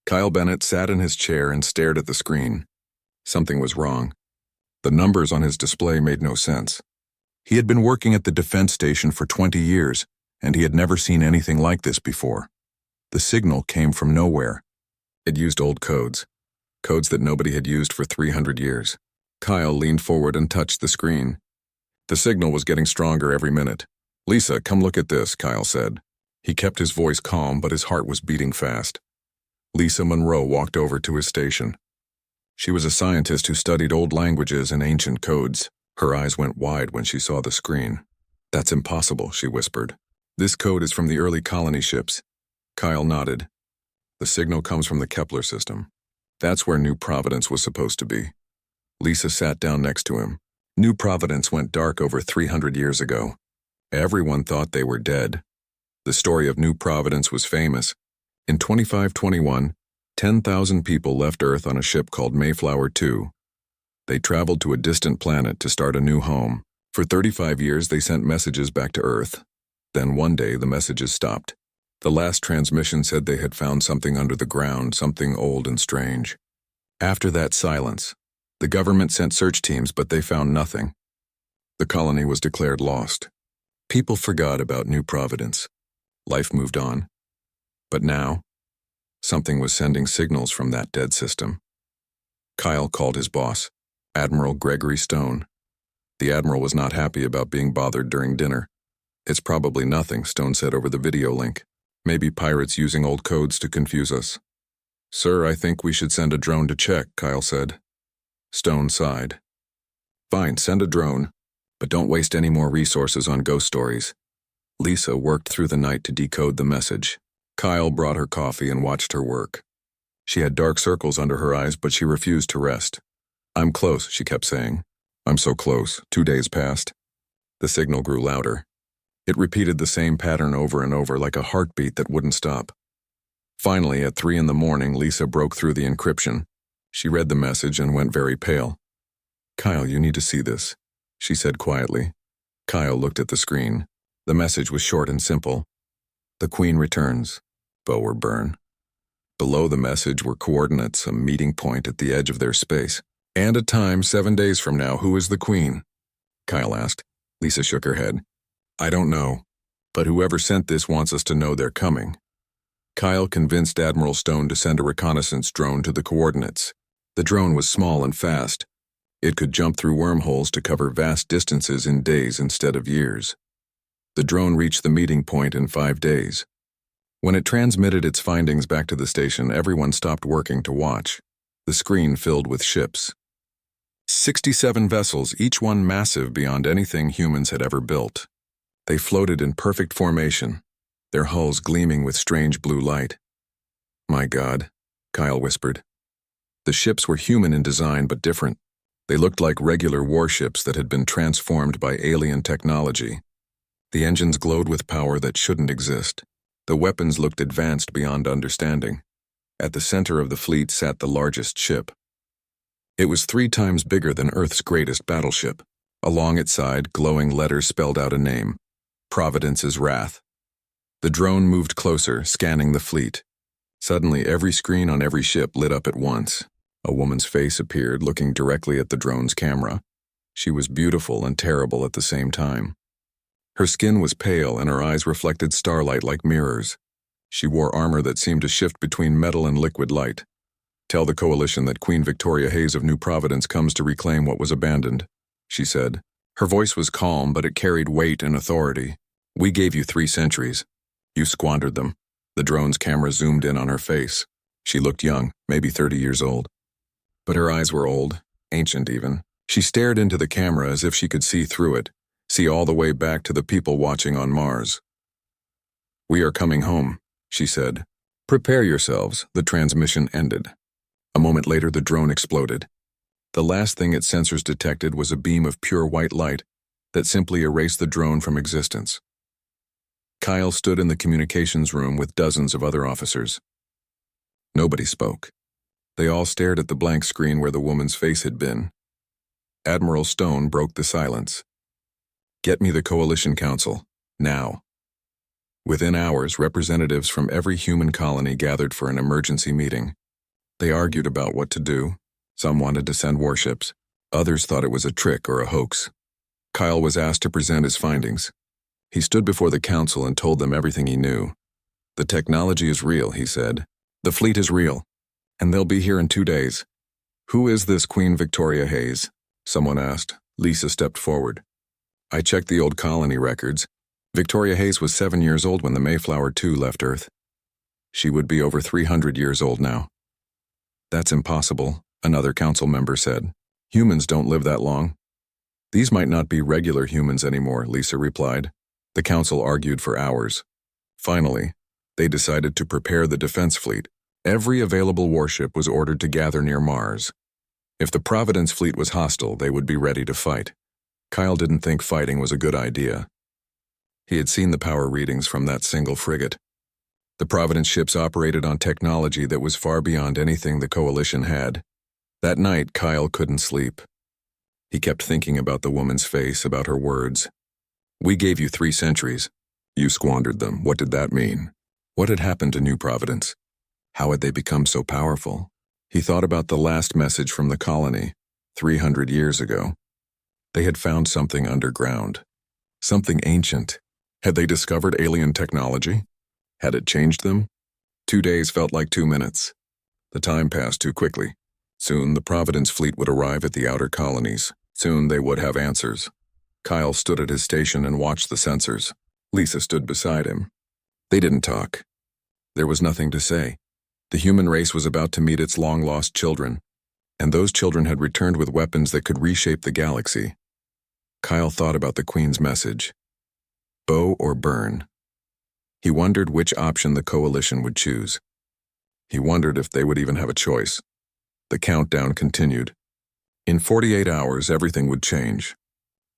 Kyle Bennett sat in his chair and stared at the screen. Something was wrong. The numbers on his display made no sense. He had been working at the defense station for 20 years, and he had never seen anything like this before. The signal came from nowhere. It used old codes that nobody had used for 300 years. Kyle leaned forward and touched the screen. The signal was getting stronger every minute. "Lisa, come look at this," Kyle said. He kept his voice calm, but his heart was beating fast. Lisa Monroe walked over to his station. She was a scientist who studied old languages and ancient codes. Her eyes went wide when she saw the screen. "That's impossible," she whispered. "This code is from the early colony ships." Kyle nodded. "The signal comes from the Kepler system. That's where New Providence was supposed to be." Lisa sat down next to him. New Providence went dark over 300 years ago. Everyone thought they were dead. The story of New Providence was famous. In 2521, 10,000 people left Earth on a ship called Mayflower 2. They traveled to a distant planet to start a new home. For 35 years, they sent messages back to Earth. Then one day, the messages stopped. The last transmission said they had found something under the ground, something old and strange. After that silence, the government sent search teams, but they found nothing. The colony was declared lost. People forgot about New Providence. Life moved on. But now, something was sending signals from that dead system. Kyle called his boss, Admiral Gregory Stone. The Admiral was not happy about being bothered during dinner. "It's probably nothing," Stone said over the video link. "Maybe pirates using old codes to confuse us." "Sir, I think we should send a drone to check," Kyle said. Stone sighed. "Fine, send a drone, but don't waste any more resources on ghost stories." Lisa worked through the night to decode the message. Kyle brought her coffee and watched her work. She had dark circles under her eyes, but she refused to rest. "I'm close," she kept saying. "I'm so close." 2 days passed. The signal grew louder. It repeated the same pattern over and over, like a heartbeat that wouldn't stop. Finally, at 3 a.m, Lisa broke through the encryption. She read the message and went very pale. "Kyle, you need to see this," she said quietly. Kyle looked at the screen. The message was short and simple. "The Queen returns. Bow or burn." Below the message were coordinates, a meeting point at the edge of their space. "And a time 7 days from now. Who is the Queen?" Kyle asked. Lisa shook her head. "I don't know, but whoever sent this wants us to know they're coming." Kyle convinced Admiral Stone to send a reconnaissance drone to the coordinates. The drone was small and fast. It could jump through wormholes to cover vast distances in days instead of years. The drone reached the meeting point in 5 days. When it transmitted its findings back to the station, everyone stopped working to watch. The screen filled with ships. 67 vessels, each one massive beyond anything humans had ever built. They floated in perfect formation, their hulls gleaming with strange blue light. "My God," Kyle whispered. The ships were human in design but different. They looked like regular warships that had been transformed by alien technology. The engines glowed with power that shouldn't exist. The weapons looked advanced beyond understanding. At the center of the fleet sat the largest ship. It was 3 times bigger than Earth's greatest battleship. Along its side, glowing letters spelled out a name: Providence's Wrath. The drone moved closer, scanning the fleet. Suddenly, every screen on every ship lit up at once. A woman's face appeared, looking directly at the drone's camera. She was beautiful and terrible at the same time. Her skin was pale and her eyes reflected starlight like mirrors. She wore armor that seemed to shift between metal and liquid light. "Tell the Coalition that Queen Victoria Hayes of New Providence comes to reclaim what was abandoned," she said. Her voice was calm, but it carried weight and authority. "We gave you 3 centuries. You squandered them." The drone's camera zoomed in on her face. She looked young, maybe 30 years old. But her eyes were old, ancient even. She stared into the camera as if she could see through it, see all the way back to the people watching on Mars. "We are coming home," she said. "Prepare yourselves." The transmission ended. A moment later, the drone exploded. The last thing its sensors detected was a beam of pure white light that simply erased the drone from existence. Kyle stood in the communications room with dozens of other officers. Nobody spoke. They all stared at the blank screen where the woman's face had been. Admiral Stone broke the silence. "Get me the Coalition Council, now." Within hours, representatives from every human colony gathered for an emergency meeting. They argued about what to do. Some wanted to send warships. Others thought it was a trick or a hoax. Kyle was asked to present his findings. He stood before the council and told them everything he knew. The technology is real, he said. The fleet is real. And they'll be here in 2 days. Who is this Queen Victoria Hayes? Someone asked. Lisa stepped forward. I checked the old colony records. Victoria Hayes was 7 years old when the Mayflower II left Earth. She would be over 300 years old now. That's impossible, another council member said. Humans don't live that long. These might not be regular humans anymore, Lisa replied. The council argued for hours. Finally, they decided to prepare the defense fleet. Every available warship was ordered to gather near Mars. If the Providence fleet was hostile, they would be ready to fight. Kyle didn't think fighting was a good idea. He had seen the power readings from that single frigate. The Providence ships operated on technology that was far beyond anything the Coalition had. That night, Kyle couldn't sleep. He kept thinking about the woman's face, about her words. We gave you 3 centuries. You squandered them. What did that mean? What had happened to New Providence? How had they become so powerful? He thought about the last message from the colony, 300 years ago. They had found something underground. Something ancient. Had they discovered alien technology? Had it changed them? 2 days felt like 2 minutes. The time passed too quickly. Soon the Providence fleet would arrive at the outer colonies. Soon they would have answers. Kyle stood at his station and watched the sensors. Lisa stood beside him. They didn't talk. There was nothing to say. The human race was about to meet its long-lost children, and those children had returned with weapons that could reshape the galaxy. Kyle thought about the Queen's message. Bow or burn. He wondered which option the Coalition would choose. He wondered if they would even have a choice. The countdown continued. In 48 hours, everything would change.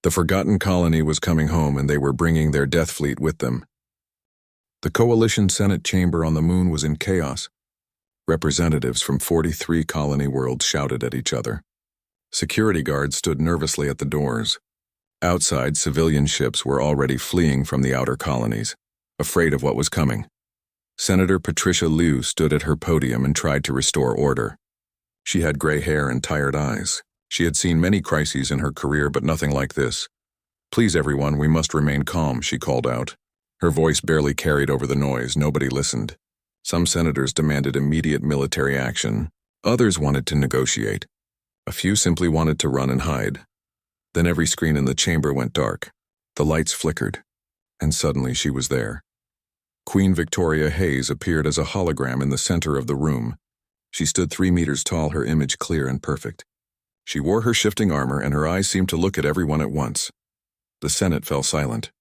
The forgotten colony was coming home, and they were bringing their death fleet with them. The Coalition Senate chamber on the moon was in chaos. Representatives from 43 colony worlds shouted at each other. Security guards stood nervously at the doors. Outside, civilian ships were already fleeing from the outer colonies, afraid of what was coming. Senator Patricia Liu stood at her podium and tried to restore order. She had gray hair and tired eyes. She had seen many crises in her career, but nothing like this. Please, everyone, we must remain calm, she called out. Her voice barely carried over the noise. Nobody listened. Some senators demanded immediate military action. Others wanted to negotiate. A few simply wanted to run and hide. Then every screen in the chamber went dark. The lights flickered, and suddenly she was there. Queen Victoria Hayes appeared as a hologram in the center of the room. She stood 3 meters tall, her image clear and perfect. She wore her shifting armor, and her eyes seemed to look at everyone at once. The Senate fell silent.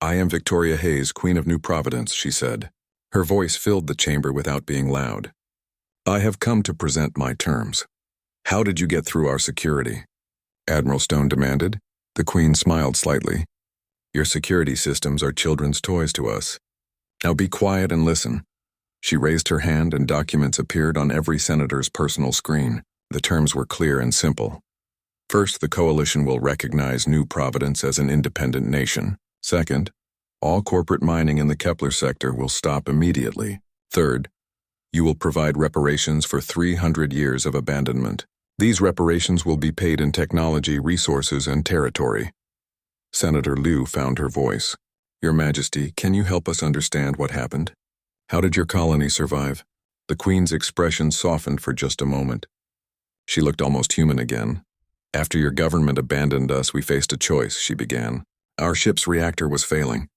I am Victoria Hayes, Queen of New Providence, she said. Her voice filled the chamber without being loud. I have come to present my terms. How did you get through our security? Admiral Stone demanded. The Queen smiled slightly. Your security systems are children's toys to us. Now be quiet and listen. She raised her hand, and documents appeared on every senator's personal screen. The terms were clear and simple. First, the Coalition will recognize New Providence as an independent nation. Second, all corporate mining in the Kepler sector will stop immediately. Third, you will provide reparations for 300 years of abandonment. These reparations will be paid in technology, resources, and territory. Senator Liu found her voice. Your Majesty, can you help us understand what happened? How did your colony survive? The Queen's expression softened for just a moment. She looked almost human again. After your government abandoned us, we faced a choice, she began. Our ship's reactor was failing.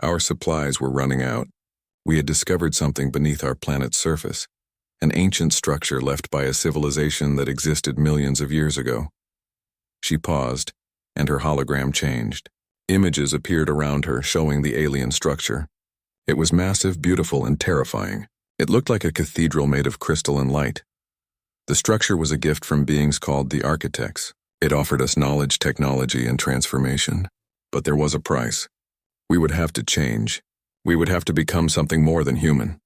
Our supplies were running out. We had discovered something beneath our planet's surface, an ancient structure left by a civilization that existed millions of years ago. She paused, and her hologram changed. Images appeared around her, showing the alien structure. It was massive, beautiful, and terrifying. It looked like a cathedral made of crystal and light. The structure was a gift from beings called the Architects. It offered us knowledge, technology, and transformation. But there was a price. We would have to change. We would have to become something more than human.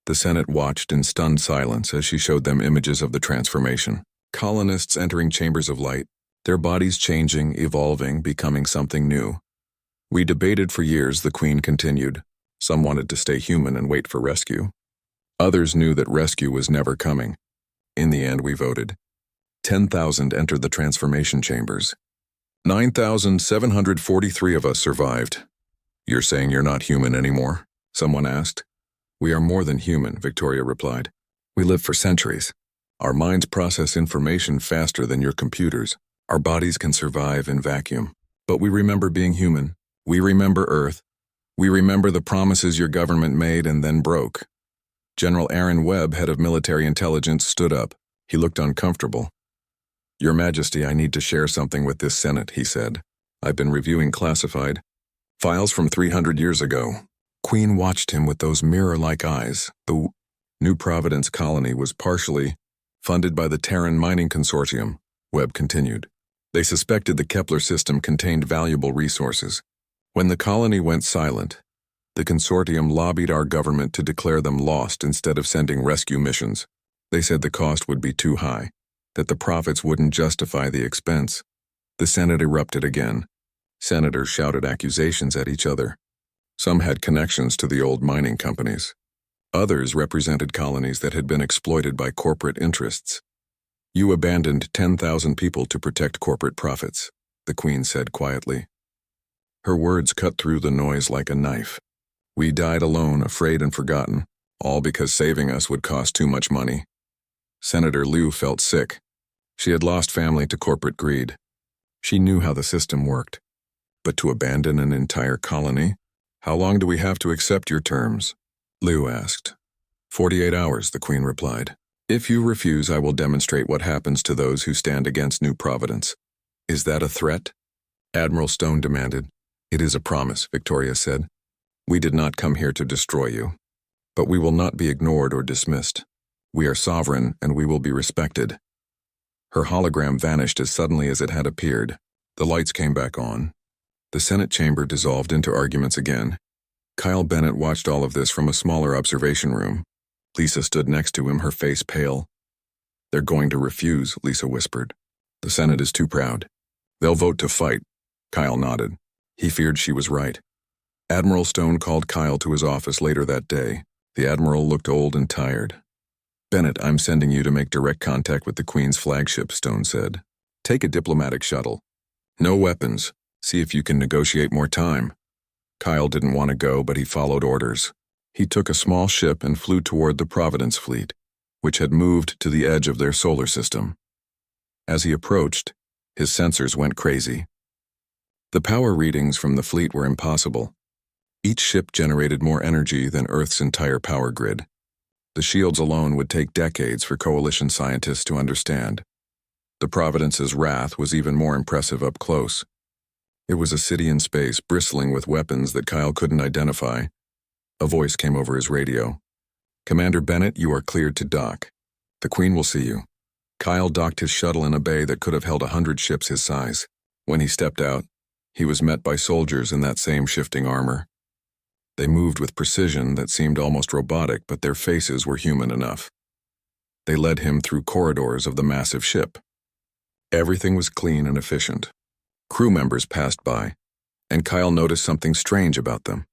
The Senate watched in stunned silence as she showed them images of the transformation. Colonists entering chambers of light, their bodies changing, evolving, becoming something new. We debated for years, the Queen continued. Some wanted to stay human and wait for rescue. Others knew that rescue was never coming. In the end, we voted. 10,000 entered the transformation chambers. 9,743 of us survived. You're saying you're not human anymore? Someone asked. We are more than human, Victoria replied. We live for centuries. Our minds process information faster than your computers. Our bodies can survive in vacuum. But we remember being human. We remember Earth. We remember the promises your government made and then broke. General Aaron Webb, head of military intelligence, stood up. He looked uncomfortable. Your Majesty, I need to share something with this Senate, he said. I've been reviewing classified files from 300 years ago. Queen watched him with those mirror-like eyes. The New Providence colony was partially funded by the Terran Mining Consortium, Webb continued. They suspected the Kepler system contained valuable resources. When the colony went silent, the consortium lobbied our government to declare them lost instead of sending rescue missions. They said the cost would be too high, that the profits wouldn't justify the expense. The Senate erupted again. Senators shouted accusations at each other. Some had connections to the old mining companies. Others represented colonies that had been exploited by corporate interests. You abandoned 10,000 people to protect corporate profits, the Queen said quietly. Her words cut through the noise like a knife. We died alone, afraid and forgotten, all because saving us would cost too much money. Senator Liu felt sick. She had lost family to corporate greed. She knew how the system worked. But to abandon an entire colony? How long do we have to accept your terms? Liu asked. 48 hours, the Queen replied. If you refuse, I will demonstrate what happens to those who stand against New Providence. Is that a threat? Admiral Stone demanded. It is a promise, Victoria said. We did not come here to destroy you. But we will not be ignored or dismissed. We are sovereign, and we will be respected. Her hologram vanished as suddenly as it had appeared. The lights came back on. The Senate chamber dissolved into arguments again. Kyle Bennett watched all of this from a smaller observation room. Lisa stood next to him, her face pale. They're going to refuse, Lisa whispered. The Senate is too proud. They'll vote to fight. Kyle nodded. He feared she was right. Admiral Stone called Kyle to his office later that day. The Admiral looked old and tired. Bennett, I'm sending you to make direct contact with the Queen's flagship, Stone said. Take a diplomatic shuttle. No weapons. See if you can negotiate more time. Kyle didn't want to go, but he followed orders. He took a small ship and flew toward the Providence fleet, which had moved to the edge of their solar system. As he approached, his sensors went crazy. The power readings from the fleet were impossible. Each ship generated more energy than Earth's entire power grid. The shields alone would take decades for Coalition scientists to understand. The Providence's wrath was even more impressive up close. It was a city in space, bristling with weapons that Kyle couldn't identify. A voice came over his radio. Commander Bennett, you are cleared to dock. The Queen will see you. Kyle docked his shuttle in a bay that could have held 100 ships his size. When he stepped out, he was met by soldiers in that same shifting armor. They moved with precision that seemed almost robotic, but their faces were human enough. They led him through corridors of the massive ship. Everything was clean and efficient. Crew members passed by, and Kyle noticed something strange about them.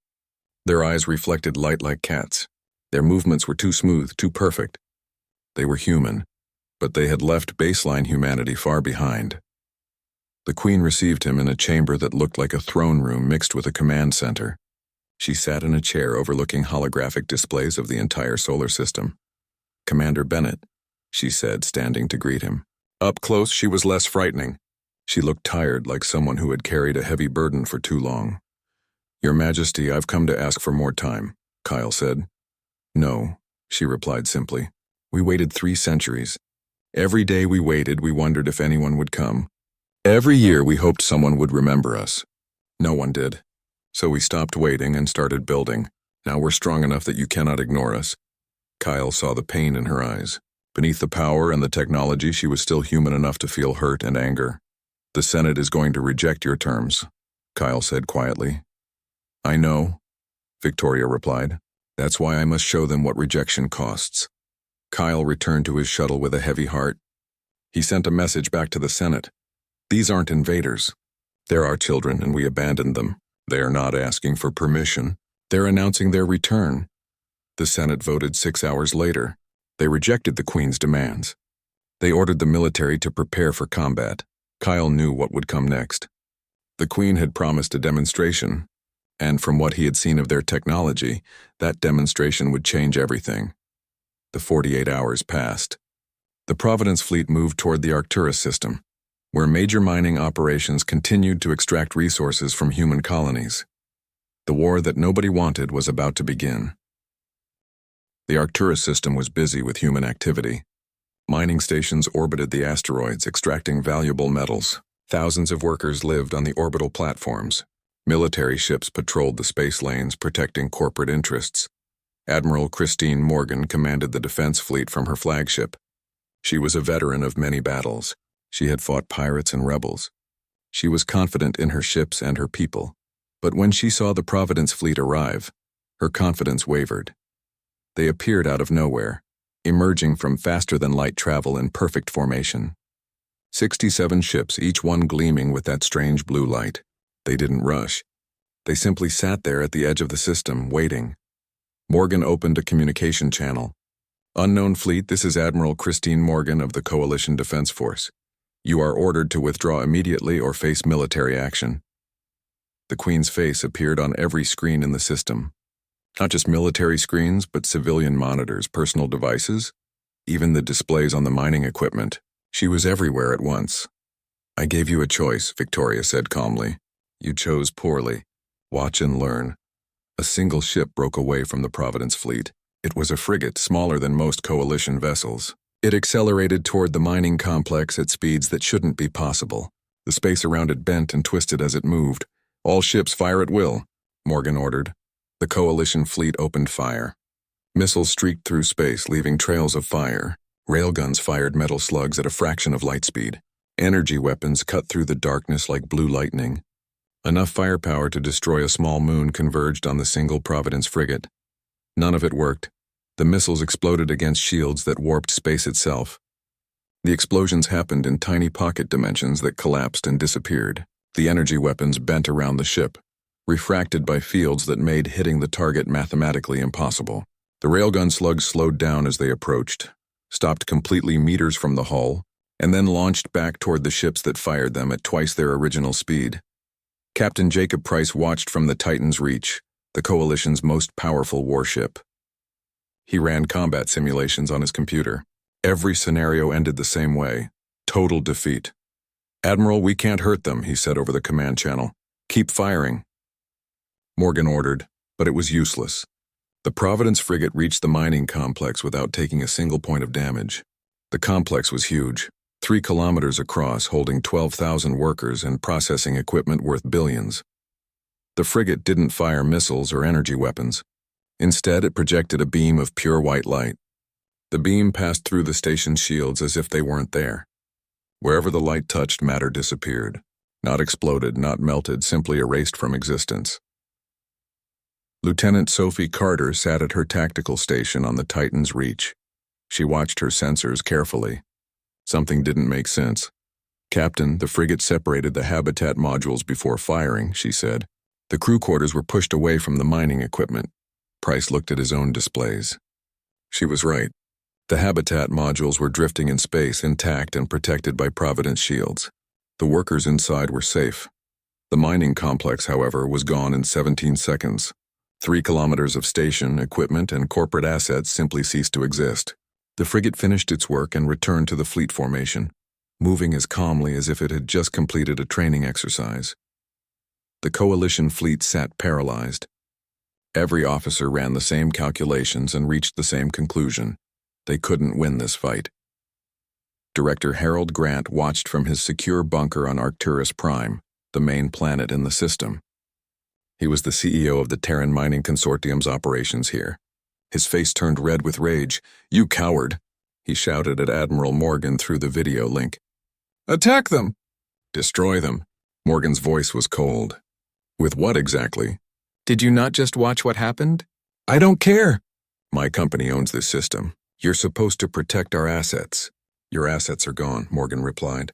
Their eyes reflected light like cats. Their movements were too smooth, too perfect. They were human, but they had left baseline humanity far behind. The Queen received him in a chamber that looked like a throne room mixed with a command center. She sat in a chair overlooking holographic displays of the entire solar system. Commander Bennett, she said, standing to greet him. Up close, she was less frightening. She looked tired, like someone who had carried a heavy burden for too long. Your Majesty, I've come to ask for more time, Kyle said. No, she replied simply. We waited 3 centuries. Every day we waited, we wondered if anyone would come. Every year we hoped someone would remember us. No one did. So we stopped waiting and started building. Now we're strong enough that you cannot ignore us. Kyle saw the pain in her eyes. Beneath the power and the technology, she was still human enough to feel hurt and anger. The Senate is going to reject your terms, Kyle said quietly. I know, Victoria replied. That's why I must show them what rejection costs. Kyle returned to his shuttle with a heavy heart. He sent a message back to the Senate. These aren't invaders. They're our children, and we abandoned them. They are not asking for permission. They're announcing their return. The Senate voted 6 hours later. They rejected the Queen's demands. They ordered the military to prepare for combat. Kyle knew what would come next. The Queen had promised a demonstration, and from what he had seen of their technology, that demonstration would change everything. The 48 hours passed. The Providence fleet moved toward the Arcturus system, where major mining operations continued to extract resources from human colonies. The war that nobody wanted was about to begin. The Arcturus system was busy with human activity. Mining stations orbited the asteroids, extracting valuable metals. Thousands of workers lived on the orbital platforms. Military ships patrolled the space lanes, protecting corporate interests. Admiral Christine Morgan commanded the defense fleet from her flagship. She was a veteran of many battles. She had fought pirates and rebels. She was confident in her ships and her people. But when she saw the Providence fleet arrive, her confidence wavered. They appeared out of nowhere, emerging from faster-than-light travel in perfect formation. 67 ships, each one gleaming with that strange blue light. They didn't rush. They simply sat there at the edge of the system, waiting. Morgan opened a communication channel. "Unknown fleet, this is Admiral Christine Morgan of the Coalition Defense Force. You are ordered to withdraw immediately or face military action." The Queen's face appeared on every screen in the system. Not just military screens, but civilian monitors, personal devices, even the displays on the mining equipment. She was everywhere at once. "I gave you a choice," Victoria said calmly. "You chose poorly. Watch and learn." A single ship broke away from the Providence fleet. It was a frigate, smaller than most Coalition vessels. It accelerated toward the mining complex at speeds that shouldn't be possible. The space around it bent and twisted as it moved. "All ships fire at will," Morgan ordered. The Coalition fleet opened fire. Missiles streaked through space, leaving trails of fire. Railguns fired metal slugs at a fraction of light speed. Energy weapons cut through the darkness like blue lightning. Enough firepower to destroy a small moon converged on the single Providence frigate. None of it worked. The missiles exploded against shields that warped space itself. The explosions happened in tiny pocket dimensions that collapsed and disappeared. The energy weapons bent around the ship, refracted by fields that made hitting the target mathematically impossible. The railgun slugs slowed down as they approached, stopped completely meters from the hull, and then launched back toward the ships that fired them at twice their original speed. Captain Jacob Price watched from the Titan's Reach, the Coalition's most powerful warship. He ran combat simulations on his computer. Every scenario ended the same way: total defeat. "Admiral, we can't hurt them," he said over the command channel. "Keep firing." Morgan ordered, but it was useless. The Providence frigate reached the mining complex without taking a single point of damage. The complex was huge, 3 kilometers across, holding 12,000 workers and processing equipment worth billions. The frigate didn't fire missiles or energy weapons. Instead, it projected a beam of pure white light. The beam passed through the station's shields as if they weren't there. Wherever the light touched, matter disappeared. Not exploded, not melted, simply erased from existence. Lieutenant Sophie Carter sat at her tactical station on the Titan's Reach. She watched her sensors carefully. Something didn't make sense. "Captain, the frigate separated the habitat modules before firing," she said. The crew quarters were pushed away from the mining equipment. Price looked at his own displays. She was right. The habitat modules were drifting in space, intact and protected by Providence shields. The workers inside were safe. The mining complex, however, was gone in 17 seconds. 3 kilometers of station, equipment, and corporate assets simply ceased to exist. The frigate finished its work and returned to the fleet formation, moving as calmly as if it had just completed a training exercise. The Coalition fleet sat paralyzed. Every officer ran the same calculations and reached the same conclusion: they couldn't win this fight. Director Harold Grant watched from his secure bunker on Arcturus Prime, the main planet in the system. He was the CEO of the Terran Mining Consortium's operations here. His face turned red with rage. "You coward!" he shouted at Admiral Morgan through the video link. "Attack them!" "Destroy them." Morgan's voice was cold. "With what exactly?" "Did you not just watch what happened?" "I don't care." "My company owns this system. You're supposed to protect our assets." "Your assets are gone," Morgan replied.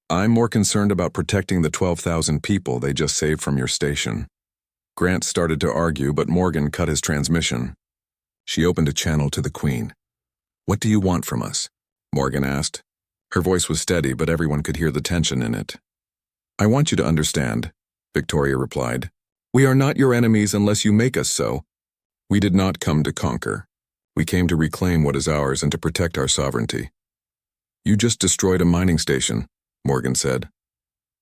"I'm more concerned about protecting the 12,000 people they just saved from your station." Grant started to argue, but Morgan cut his transmission. She opened a channel to the Queen. "What do you want from us?" Morgan asked. Her voice was steady, but everyone could hear the tension in it. "I want you to understand," Victoria replied. "We are not your enemies unless you make us so. We did not come to conquer. We came to reclaim what is ours and to protect our sovereignty." "You just destroyed a mining station," Morgan said.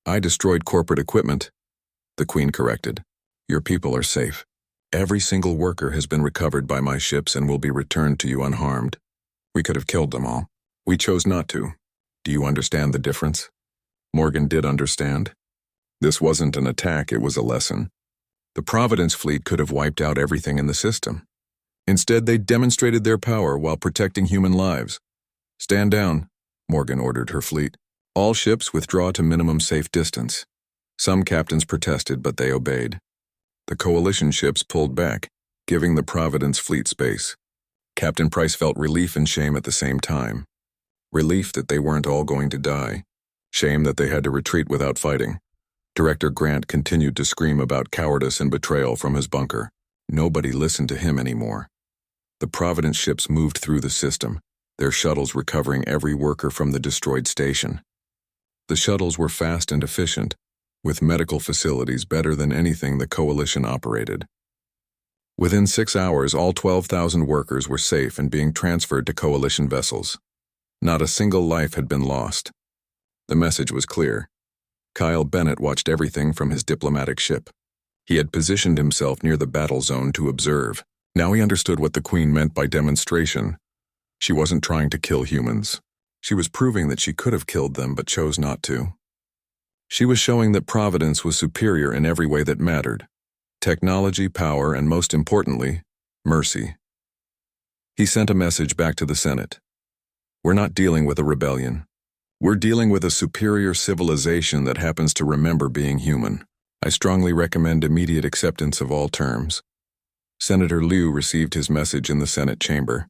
"I destroyed corporate equipment," the Queen corrected. "Your people are safe. Every single worker has been recovered by my ships and will be returned to you unharmed. We could have killed them all. We chose not to. Do you understand the difference?" Morgan did understand. This wasn't an attack, it was a lesson. The Providence fleet could have wiped out everything in the system. Instead, they demonstrated their power while protecting human lives. "Stand down," Morgan ordered her fleet. "All ships withdraw to minimum safe distance." Some captains protested, but they obeyed. The coalition ships pulled back, giving the Providence fleet space. Captain Price felt relief and shame at the same time. Relief that they weren't all going to die. Shame that they had to retreat without fighting. Director Grant continued to scream about cowardice and betrayal from his bunker. Nobody listened to him anymore. The Providence ships moved through the system, their shuttles recovering every worker from the destroyed station. The shuttles were fast and efficient, with medical facilities better than anything the Coalition operated. Within 6 hours, all 12,000 workers were safe and being transferred to Coalition vessels. Not a single life had been lost. The message was clear. Kyle Bennett watched everything from his diplomatic ship. He had positioned himself near the battle zone to observe. Now he understood what the Queen meant by demonstration. She wasn't trying to kill humans. She was proving that she could have killed them but chose not to. She was showing that Providence was superior in every way that mattered. Technology, power, and most importantly, mercy. He sent a message back to the Senate. "We're not dealing with a rebellion. We're dealing with a superior civilization that happens to remember being human. I strongly recommend immediate acceptance of all terms." Senator Liu received his message in the Senate chamber.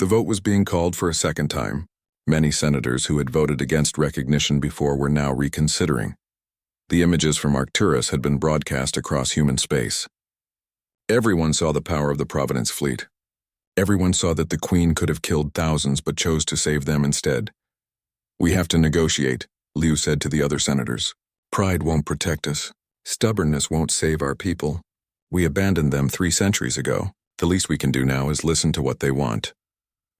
The vote was being called for a second time. Many senators who had voted against recognition before were now reconsidering. The images from Arcturus had been broadcast across human space. Everyone saw the power of the Providence fleet. Everyone saw that the Queen could have killed thousands but chose to save them instead. "We have to negotiate," Liu said to the other senators. "Pride won't protect us. Stubbornness won't save our people. We abandoned them 3 centuries ago. The least we can do now is listen to what they want."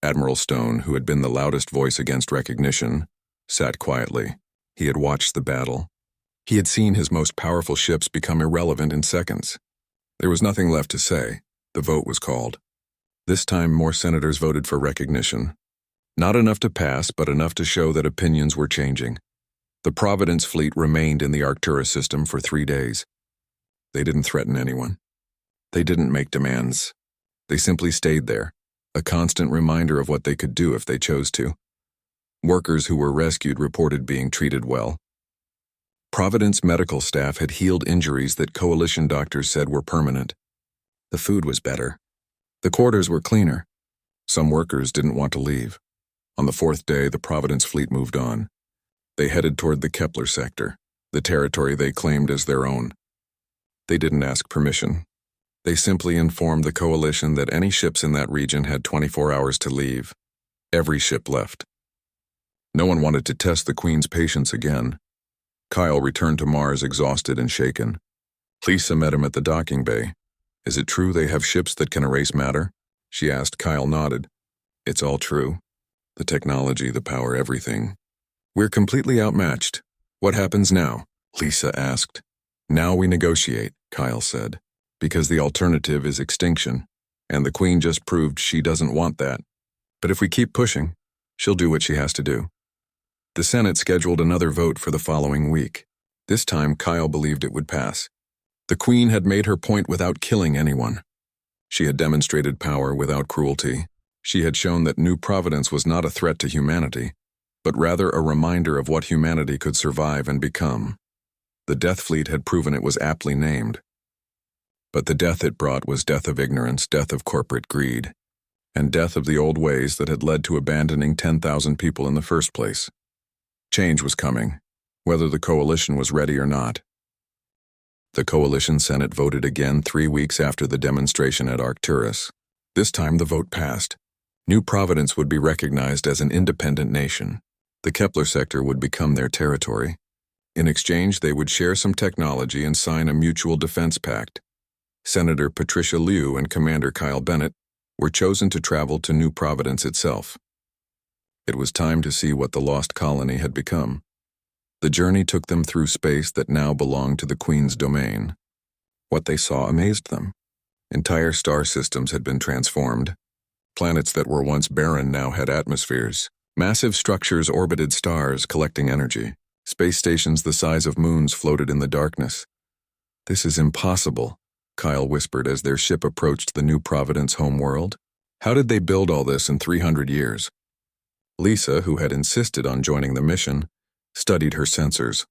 Admiral Stone, who had been the loudest voice against recognition, sat quietly. He had watched the battle. He had seen his most powerful ships become irrelevant in seconds. There was nothing left to say. The vote was called. This time, more senators voted for recognition. Not enough to pass, but enough to show that opinions were changing. The Providence fleet remained in the Arcturus system for 3 days. They didn't threaten anyone. They didn't make demands. They simply stayed there, a constant reminder of what they could do if they chose to. Workers who were rescued reported being treated well. Providence medical staff had healed injuries that Coalition doctors said were permanent. The food was better. The quarters were cleaner. Some workers didn't want to leave. On the 4th day, the Providence fleet moved on. They headed toward the Kepler sector, the territory they claimed as their own. They didn't ask permission. They simply informed the Coalition that any ships in that region had 24 hours to leave. Every ship left. No one wanted to test the Queen's patience again. Kyle returned to Mars exhausted and shaken. Lisa met him at the docking bay. "Is it true they have ships that can erase matter?" she asked. Kyle nodded. "It's all true. The technology, the power, everything. We're completely outmatched. What happens now?" Lisa asked. "Now we negotiate," Kyle said, "because the alternative is extinction, and the Queen just proved she doesn't want that. But if we keep pushing, she'll do what she has to do." The Senate scheduled another vote for the following week. This time, Kyle believed it would pass. The Queen had made her point without killing anyone. She had demonstrated power without cruelty. She had shown that New Providence was not a threat to humanity, but rather a reminder of what humanity could survive and become. The Death Fleet had proven it was aptly named. But the death it brought was death of ignorance, death of corporate greed, and death of the old ways that had led to abandoning 10,000 people in the first place. Change was coming, whether the Coalition was ready or not. The Coalition Senate voted again 3 weeks after the demonstration at Arcturus. This time the vote passed. New Providence would be recognized as an independent nation. The Kepler sector would become their territory. In exchange, they would share some technology and sign a mutual defense pact. Senator Patricia Liu and Commander Kyle Bennett were chosen to travel to New Providence itself. It was time to see what the lost colony had become. The journey took them through space that now belonged to the Queen's domain. What they saw amazed them. Entire star systems had been transformed. Planets that were once barren now had atmospheres. Massive structures orbited stars, collecting energy. Space stations the size of moons floated in the darkness. "This is impossible," Kyle whispered as their ship approached the New Providence homeworld. How did they build all this in 300 years? Lisa, who had insisted on joining the mission, studied her sensors.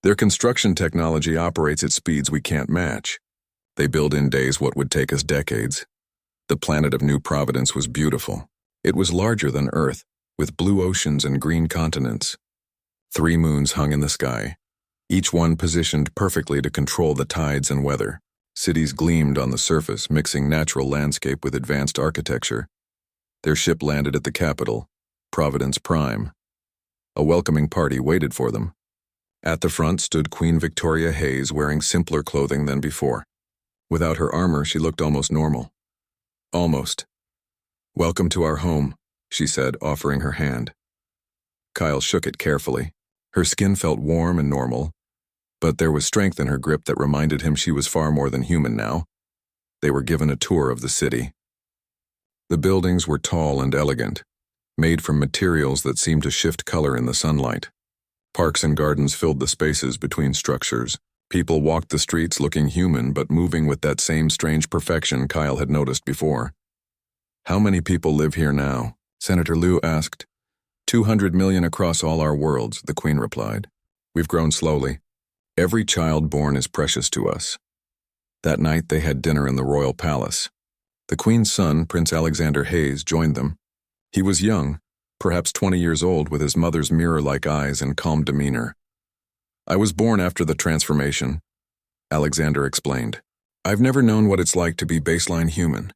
"Their construction technology operates at speeds we can't match. They build in days what would take us decades." The planet of New Providence was beautiful. It was larger than Earth, with blue oceans and green continents. 3 moons hung in the sky, each one positioned perfectly to control the tides and weather. Cities gleamed on the surface, mixing natural landscape with advanced architecture. Their ship landed at the capital, Providence Prime. A welcoming party waited for them. At the front stood Queen Victoria Hayes, wearing simpler clothing than before. Without her armor, she looked almost normal. "Almost. Welcome to our home," she said, offering her hand. Kyle shook it carefully. Her skin felt warm and normal, but there was strength in her grip that reminded him she was far more than human now. They were given a tour of the city. The buildings were tall and elegant, made from materials that seemed to shift color in the sunlight. Parks and gardens filled the spaces between structures. People walked the streets looking human but moving with that same strange perfection Kyle had noticed before. "How many people live here now?" Senator Liu asked. 200 million across all our worlds," the Queen replied. "We've grown slowly. Every child born is precious to us." That night they had dinner in the royal palace. The Queen's son, Prince Alexander Hayes, joined them. He was young, perhaps 20 years old, with his mother's mirror-like eyes and calm demeanor. "I was born after the transformation," Alexander explained. "I've never known what it's like to be baseline human.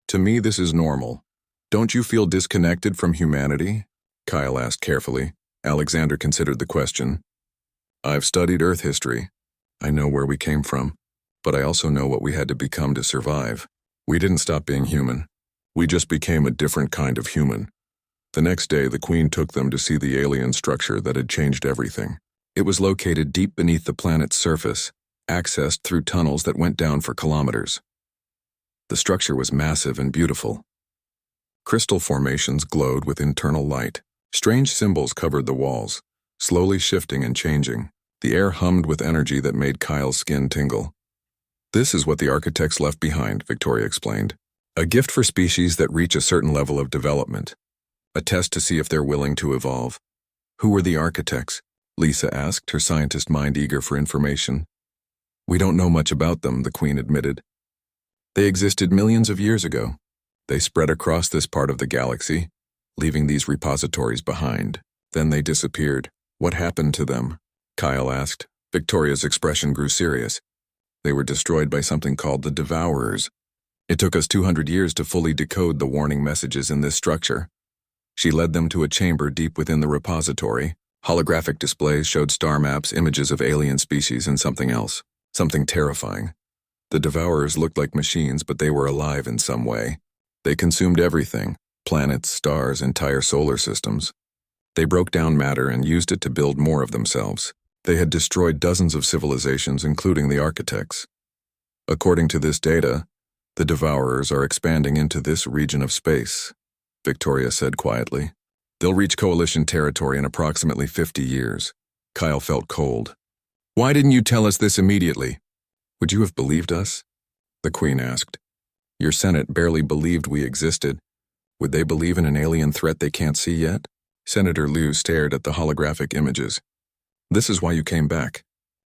To me, this is normal. Don't you feel disconnected from humanity?" Kyle asked carefully. Alexander considered the question. "I've studied Earth history. I know where we came from, but I also know what we had to become to survive. We didn't stop being human. We just became a different kind of human." The next day, the Queen took them to see the alien structure that had changed everything. It was located deep beneath the planet's surface, accessed through tunnels that went down for kilometers. The structure was massive and beautiful. Crystal formations glowed with internal light. Strange symbols covered the walls, slowly shifting and changing. The air hummed with energy that made Kyle's skin tingle. "This is what the architects left behind," Victoria explained. "A gift for species that reach a certain level of development. A test to see if they're willing to evolve." "Who were the architects?" Lisa asked, her scientist mind eager for information. "We don't know much about them," the Queen admitted. "They existed millions of years ago. They spread across this part of the galaxy, leaving these repositories behind. Then they disappeared." "What happened to them?" Kyle asked. Victoria's expression grew serious. "They were destroyed by something called the Devourers. It took us 200 years to fully decode the warning messages in this structure." She led them to a chamber deep within the repository. Holographic displays showed star maps, images of alien species, and something else. Something terrifying. The Devourers looked like machines, but they were alive in some way. They consumed everything: planets, stars, entire solar systems. They broke down matter and used it to build more of themselves. They had destroyed dozens of civilizations, including the architects. According to this data, the Devourers are expanding into this region of space, Victoria said quietly. They'll reach Coalition territory in approximately 50 years. Kyle felt cold. "Why didn't you tell us this immediately?" "Would you have believed us?" the Queen asked. "Your Senate barely believed we existed. Would they believe in an alien threat they can't see yet?" Senator Liu stared at the holographic images. "This is why you came back.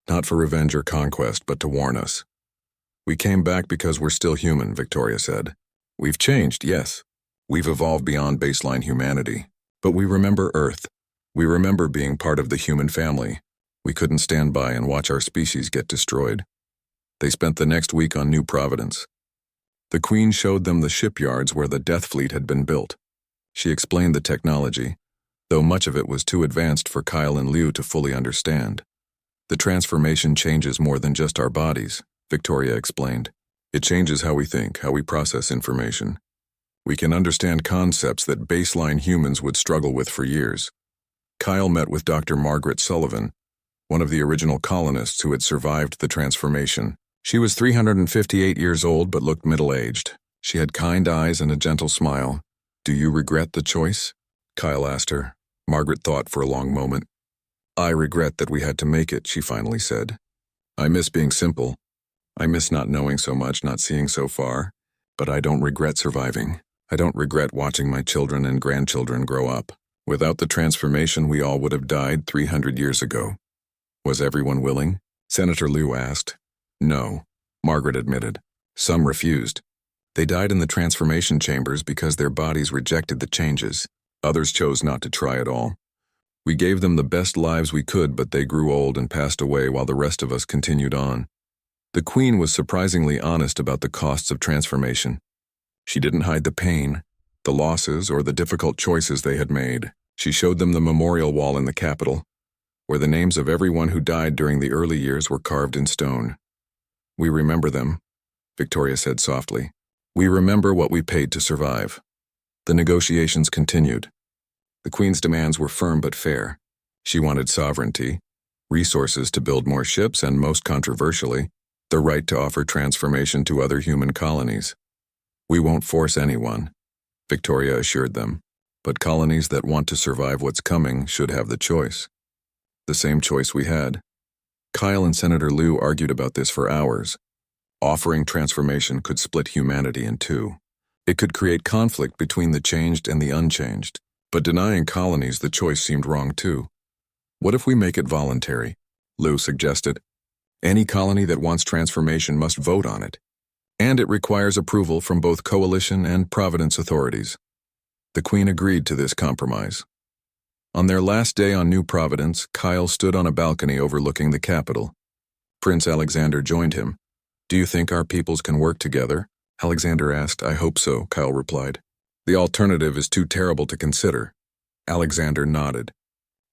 Not for revenge or conquest, but to warn us." "We came back because we're still human," Victoria said. "We've changed, yes. We've evolved beyond baseline humanity. But we remember Earth. We remember being part of the human family. We couldn't stand by and watch our species get destroyed." They spent the next week on New Providence. The Queen showed them the shipyards where the Death Fleet had been built. She explained the technology, though much of it was too advanced for Kyle and Liu to fully understand. The transformation changes more than just our bodies, Victoria explained. It changes how we think, how we process information. We can understand concepts that baseline humans would struggle with for years. Kyle met with Dr. Margaret Sullivan, one of the original colonists who had survived the transformation. She was 358 years old but looked middle-aged. She had kind eyes and a gentle smile. "Do you regret the choice?" Kyle asked her. Margaret thought for a long moment. "I regret that we had to make it," she finally said. "I miss being simple. I miss not knowing so much, not seeing so far. But I don't regret surviving. I don't regret watching my children and grandchildren grow up. Without the transformation, we all would have died 300 years ago." "Was everyone willing?" Senator Liu asked. "No," Margaret admitted. "Some refused. They died in the transformation chambers because their bodies rejected the changes. Others chose not to try at all. We gave them the best lives we could, but they grew old and passed away while the rest of us continued on." The Queen was surprisingly honest about the costs of transformation. She didn't hide the pain, the losses, or the difficult choices they had made. She showed them the memorial wall in the capital, where the names of everyone who died during the early years were carved in stone. "We remember them," Victoria said softly. "We remember what we paid to survive." The negotiations continued. The Queen's demands were firm but fair. She wanted sovereignty, resources to build more ships, and most controversially, the right to offer transformation to other human colonies. "We won't force anyone," Victoria assured them, "but colonies that want to survive what's coming should have the choice." The same choice we had. Kyle and Senator Liu argued about this for hours. Offering transformation could split humanity in two. It could create conflict between the changed and the unchanged. But denying colonies the choice seemed wrong too. "What if we make it voluntary?" Liu suggested. "Any colony that wants transformation must vote on it. And it requires approval from both Coalition and Providence authorities." The Queen agreed to this compromise. On their last day on New Providence, Kyle stood on a balcony overlooking the capital. Prince Alexander joined him. "Do you think our peoples can work together?" Alexander asked. "I hope so," Kyle replied. "The alternative is too terrible to consider." Alexander nodded.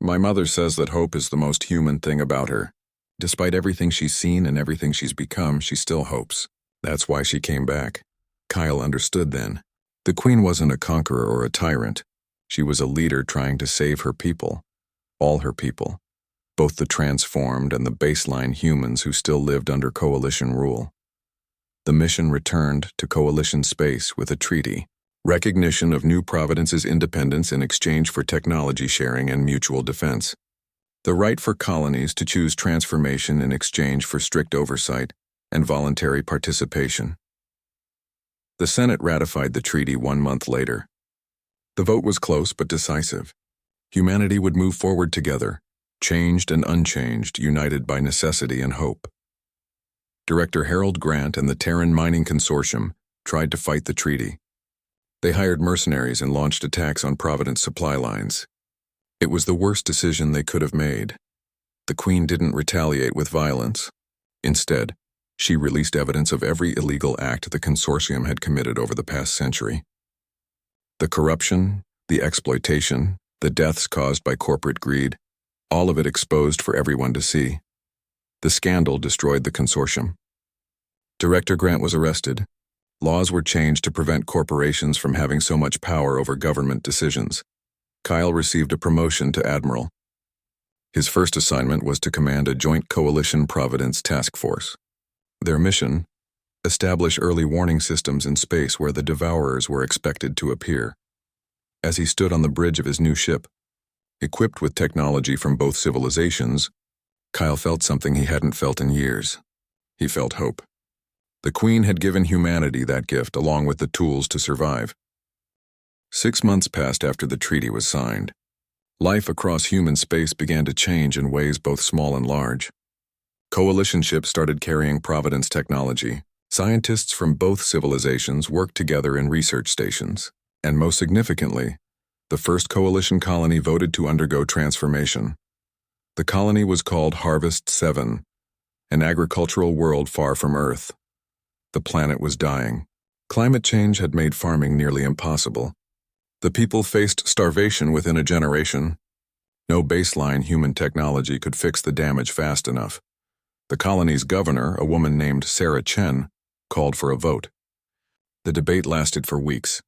"My mother says that hope is the most human thing about her. Despite everything she's seen and everything she's become, she still hopes. That's why she came back." Kyle understood then. The Queen wasn't a conqueror or a tyrant. She was a leader trying to save her people. All her people. Both the transformed and the baseline humans who still lived under Coalition rule. The mission returned to Coalition space with a treaty. Recognition of New Providence's independence in exchange for technology sharing and mutual defense. The right for colonies to choose transformation in exchange for strict oversight and voluntary participation. The Senate ratified the treaty 1 month later. The vote was close but decisive. Humanity would move forward together, changed and unchanged, united by necessity and hope. Director Harold Grant and the Terran Mining Consortium tried to fight the treaty. They hired mercenaries and launched attacks on Providence supply lines. It was the worst decision they could have made. The Queen didn't retaliate with violence. Instead, she released evidence of every illegal act the consortium had committed over the past century. The corruption, the exploitation, the deaths caused by corporate greed, all of it exposed for everyone to see. The scandal destroyed the consortium. Director Grant was arrested. Laws were changed to prevent corporations from having so much power over government decisions. Kyle received a promotion to admiral. His first assignment was to command a joint Coalition Providence task force. Their mission: establish early warning systems in space where the Devourers were expected to appear. As he stood on the bridge of his new ship, equipped with technology from both civilizations, Kyle felt something he hadn't felt in years. He felt hope. The Queen had given humanity that gift along with the tools to survive. 6 months passed after the treaty was signed. Life across human space began to change in ways both small and large. Coalition ships started carrying Providence technology. Scientists from both civilizations worked together in research stations. And most significantly, the first Coalition colony voted to undergo transformation. The colony was called Harvest 7, an agricultural world far from Earth. The planet was dying. Climate change had made farming nearly impossible. The people faced starvation within a generation. No baseline human technology could fix the damage fast enough. The colony's governor, a woman named Sarah Chen, called for a vote. The debate lasted for weeks.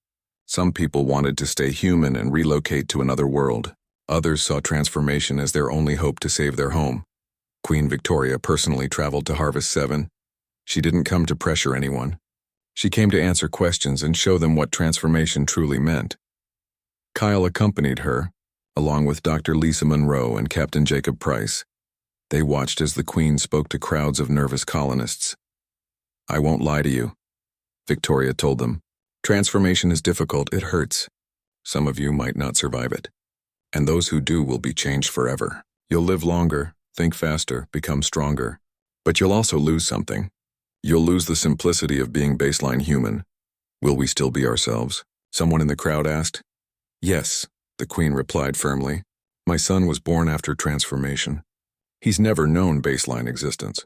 Some people wanted to stay human and relocate to another world. Others saw transformation as their only hope to save their home. Queen Victoria personally traveled to Harvest 7. She didn't come to pressure anyone. She came to answer questions and show them what transformation truly meant. Kyle accompanied her, along with Dr. Lisa Monroe and Captain Jacob Price. They watched as the Queen spoke to crowds of nervous colonists. "I won't lie to you," Victoria told them. "Transformation is difficult, it hurts. Some of you might not survive it. And those who do will be changed forever. You'll live longer, think faster, become stronger. But you'll also lose something. You'll lose the simplicity of being baseline human. Will we still be ourselves?" Someone in the crowd asked. "Yes," the Queen replied firmly. "My son was born after transformation. He's never known baseline existence.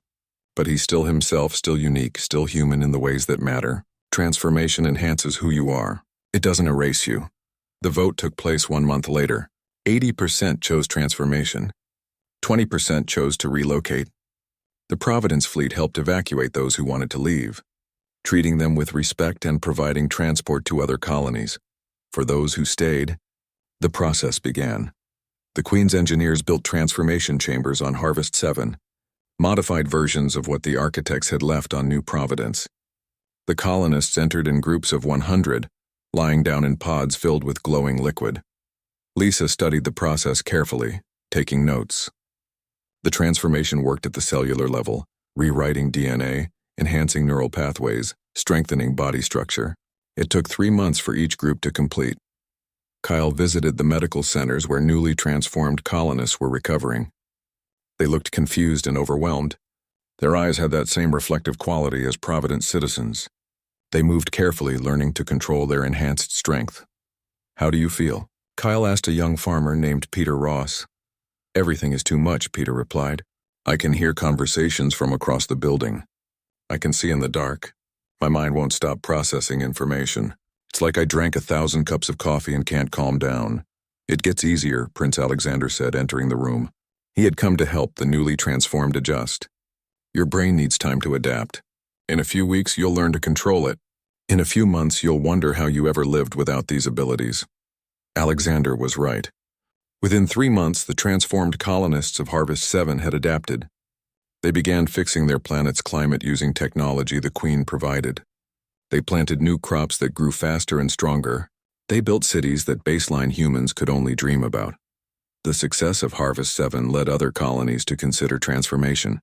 But he's still himself, still unique, still human in the ways that matter. Transformation enhances who you are. It doesn't erase you." The vote took place 1 month later. 80% chose transformation. 20% chose to relocate. The Providence fleet helped evacuate those who wanted to leave, treating them with respect and providing transport to other colonies. For those who stayed, the process began. The Queen's engineers built transformation chambers on Harvest 7, modified versions of what the architects had left on New Providence. The colonists entered in groups of 100, lying down in pods filled with glowing liquid. Lisa studied the process carefully, taking notes. The transformation worked at the cellular level, rewriting DNA, enhancing neural pathways, strengthening body structure. It took 3 months for each group to complete. Kyle visited the medical centers where newly transformed colonists were recovering. They looked confused and overwhelmed. Their eyes had that same reflective quality as Providence citizens. They moved carefully, learning to control their enhanced strength. "How do you feel?" Kyle asked a young farmer named Peter Ross. "Everything is too much," Peter replied. "I can hear conversations from across the building. I can see in the dark. My mind won't stop processing information. It's like I drank 1,000 cups of coffee and can't calm down." "It gets easier," Prince Alexander said, entering the room. He had come to help the newly transformed adjust. "Your brain needs time to adapt. In a few weeks, you'll learn to control it. In a few months, you'll wonder how you ever lived without these abilities." Alexander was right. Within 3 months, the transformed colonists of Harvest 7 had adapted. They began fixing their planet's climate using technology the Queen provided. They planted new crops that grew faster and stronger. They built cities that baseline humans could only dream about. The success of Harvest 7 led other colonies to consider transformation.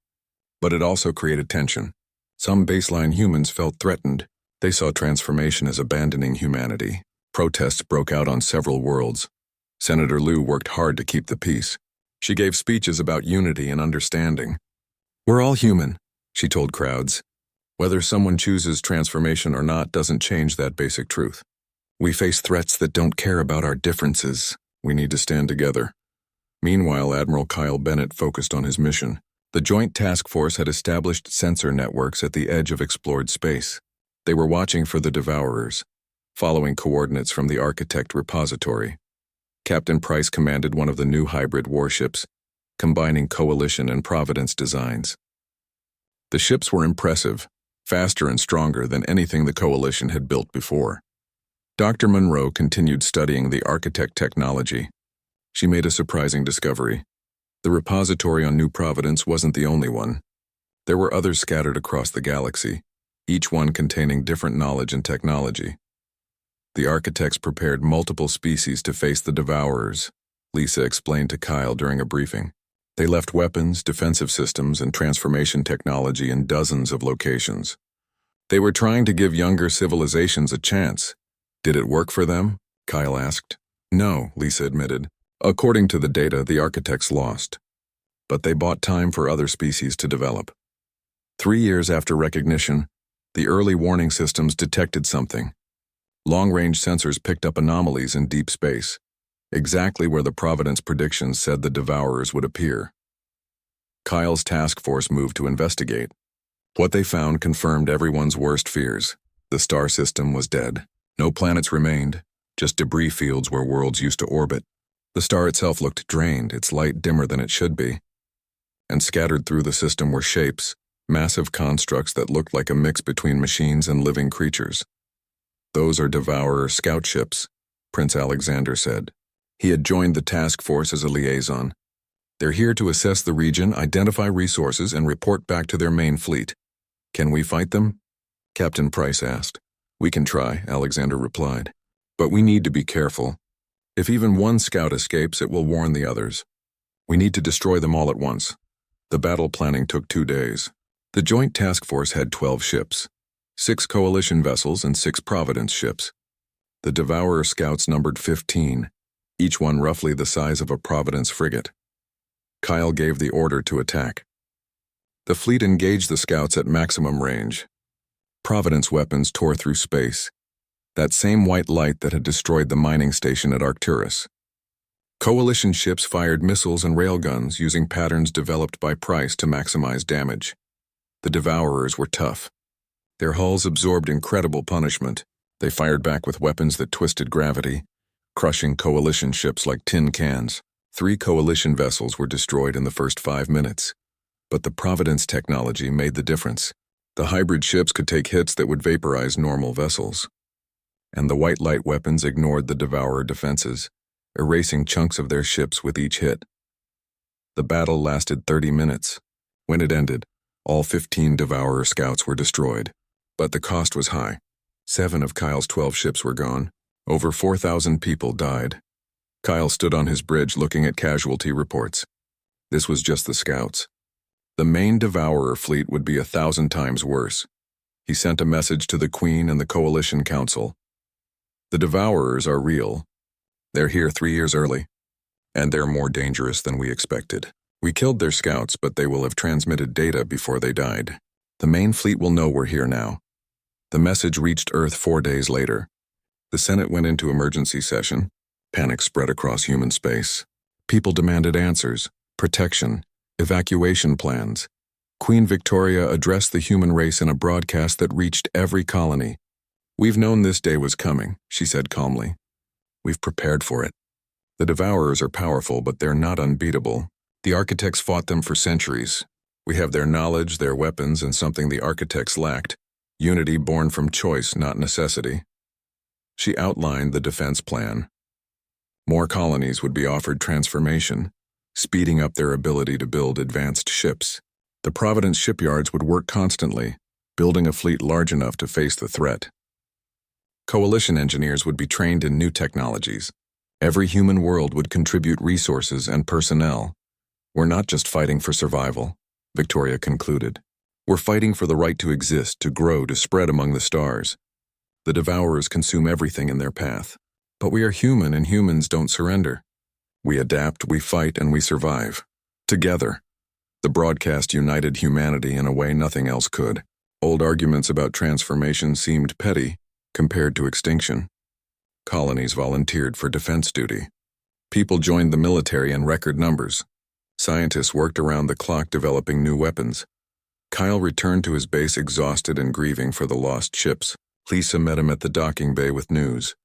But it also created tension. Some baseline humans felt threatened. They saw transformation as abandoning humanity. Protests broke out on several worlds. Senator Liu worked hard to keep the peace. She gave speeches about unity and understanding. "We're all human," she told crowds. "Whether someone chooses transformation or not doesn't change that basic truth. We face threats that don't care about our differences. We need to stand together." Meanwhile, Admiral Kyle Bennett focused on his mission. The Joint Task Force had established sensor networks at the edge of explored space. They were watching for the Devourers, following coordinates from the Architect repository. Captain Price commanded one of the new hybrid warships, combining Coalition and Providence designs. The ships were impressive, faster and stronger than anything the Coalition had built before. Dr. Monroe continued studying the Architect technology. She made a surprising discovery. The repository on New Providence wasn't the only one. There were others scattered across the galaxy, each one containing different knowledge and technology. The architects prepared multiple species to face the Devourers, Lisa explained to Kyle during a briefing. They left weapons, defensive systems, and transformation technology in dozens of locations. They were trying to give younger civilizations a chance. Did it work for them? Kyle asked. No, Lisa admitted. According to the data, the architects lost. But they bought time for other species to develop. 3 years after recognition, the early warning systems detected something. Long-range sensors picked up anomalies in deep space, exactly where the Providence predictions said the Devourers would appear. Kyle's task force moved to investigate. What they found confirmed everyone's worst fears. The star system was dead. No planets remained, just debris fields where worlds used to orbit. The star itself looked drained, its light dimmer than it should be. And scattered through the system were shapes, massive constructs that looked like a mix between machines and living creatures. "Those are Devourer scout ships," Prince Alexander said. He had joined the task force as a liaison. "They're here to assess the region, identify resources, and report back to their main fleet." "Can we fight them?" Captain Price asked. "We can try," Alexander replied. "But we need to be careful. If even one scout escapes, it will warn the others. We need to destroy them all at once." The battle planning took 2 days. The Joint Task Force had 12 ships, 6 Coalition vessels and 6 Providence ships. The Devourer scouts numbered 15, each one roughly the size of a Providence frigate. Kyle gave the order to attack. The fleet engaged the scouts at maximum range. Providence weapons tore through space, that same white light that had destroyed the mining station at Arcturus. Coalition ships fired missiles and railguns using patterns developed by Price to maximize damage. The Devourers were tough. Their hulls absorbed incredible punishment. They fired back with weapons that twisted gravity, crushing Coalition ships like tin cans. 3 Coalition vessels were destroyed in the first 5 minutes. But the Providence technology made the difference. The hybrid ships could take hits that would vaporize normal vessels. And the white light weapons ignored the Devourer defenses, erasing chunks of their ships with each hit. The battle lasted 30 minutes. When it ended, all 15 Devourer scouts were destroyed. But the cost was high. 7 of Kyle's 12 ships were gone. Over 4,000 people died. Kyle stood on his bridge looking at casualty reports. This was just the scouts. The main Devourer fleet would be 1,000 times worse. He sent a message to the Queen and the Coalition Council. "The Devourers are real. They're here 3 years early, and they're more dangerous than we expected. We killed their scouts, but they will have transmitted data before they died. The main fleet will know we're here now." The message reached Earth 4 days later. The Senate went into emergency session. Panic spread across human space. People demanded answers, protection, evacuation plans. Queen Victoria addressed the human race in a broadcast that reached every colony. "We've known this day was coming," she said calmly. "We've prepared for it. The Devourers are powerful, but they're not unbeatable. The Architects fought them for centuries. We have their knowledge, their weapons, and something the Architects lacked: unity born from choice, not necessity." She outlined the defense plan. More colonies would be offered transformation, speeding up their ability to build advanced ships. The Providence shipyards would work constantly, building a fleet large enough to face the threat. Coalition engineers would be trained in new technologies. Every human world would contribute resources and personnel. "We're not just fighting for survival," Victoria concluded. "We're fighting for the right to exist, to grow, to spread among the stars. The Devourers consume everything in their path. But we are human, and humans don't surrender. We adapt, we fight, and we survive. Together." The broadcast united humanity in a way nothing else could. Old arguments about transformation seemed petty compared to extinction. Colonies volunteered for defense duty. People joined the military in record numbers. Scientists worked around the clock developing new weapons. Kyle returned to his base exhausted and grieving for the lost ships. Lisa met him at the docking bay with news.